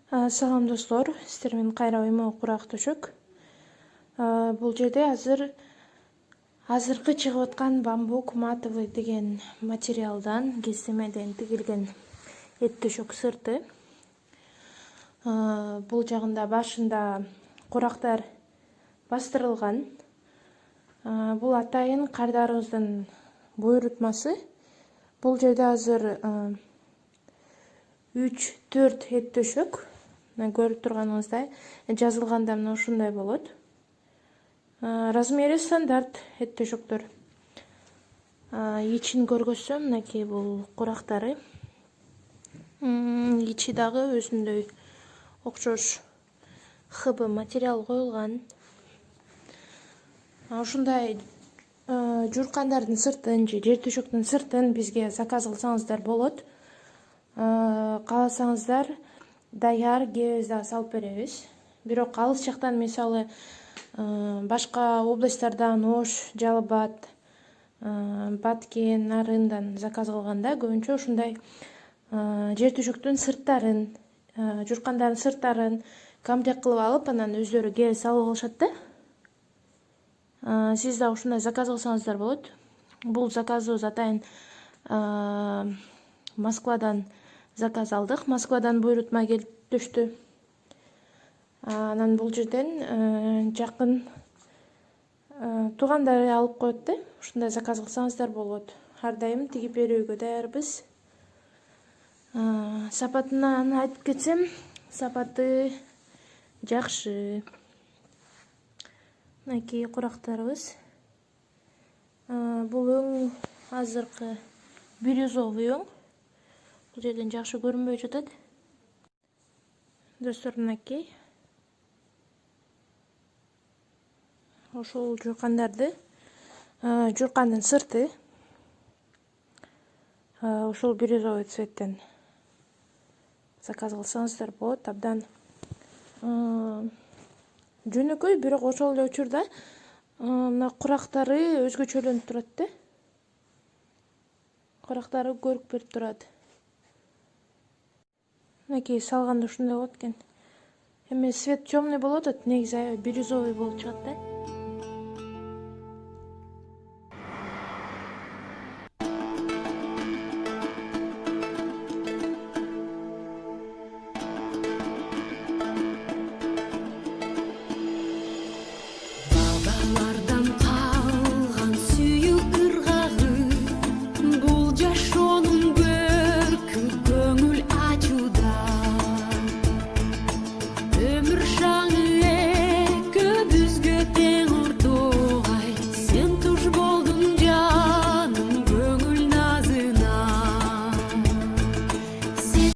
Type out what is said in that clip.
Салам достор, сиздер менен кайра оймо курак төшөк. Бул жерде азыркы чыгып аткан бамбук матовый деген материалдан, кесемеден тигилген эт төшөк сырты. Бул жагында башында курактар бастырылган. Бул атайын кардарыбыздын буйрутмасы. Бул жерде азыр 3-4 эт төшөк. Көрүп турганыңыздай жазылганда мына ушундай болот. Размери стандарт эт төшөктөр. Ичин көргөзсөм, мынакей бул курактары. Ичи дагы өзүндөй окшош хб материал коюлган. Ушундай журкандардын сыртын же жер төшөктүн сыртын бизге заказ кылсаңыздар болот. Кааласаңыздар даяр кебиз дагы салып беребиз. Бирок алыс жактан, мисалы, башка областтардан, Ош, Жалал Абад, Баткен, Нарындан заказ кылганда көбүнчө ушундай жер төшөктүн сырттарын, журкандардын сырттарын комплект кылып алып, анан өздөрү келип салып алышат да. Сиз да ушундай заказ кылсаңыздар болот. Бул заказыбыз атайын Москвадан заказ алдык. Москвадан буйрутма келип түштү. Анан бул жерден жакын туугандары алып коет да. Ушундай заказ кылсаңыздар болот. Ар дайым тигип берүүгө даярбыз. Сапатынан айтып кетсем, сапаты жакшы. Мынакей курактарыбыз. Бул өң азыркы бирюзовый өң. Бул жерден жакшы көрүнбөй жатат. Достор, мынакей. Ошол журкандарды, журкандын сырты ошол бирюзовый цветтен заказ кылсаңыздар болот. Абдан жөнөкөй, бирок ошол эле учурда мына курактары өзгөчөлөнүп турат да. Курактары көрүк берип турат. Мынакей салганда ушундай болот экен. Эми свет темный болуп атат, негизи аябай бирюзовый болуп чыгат да.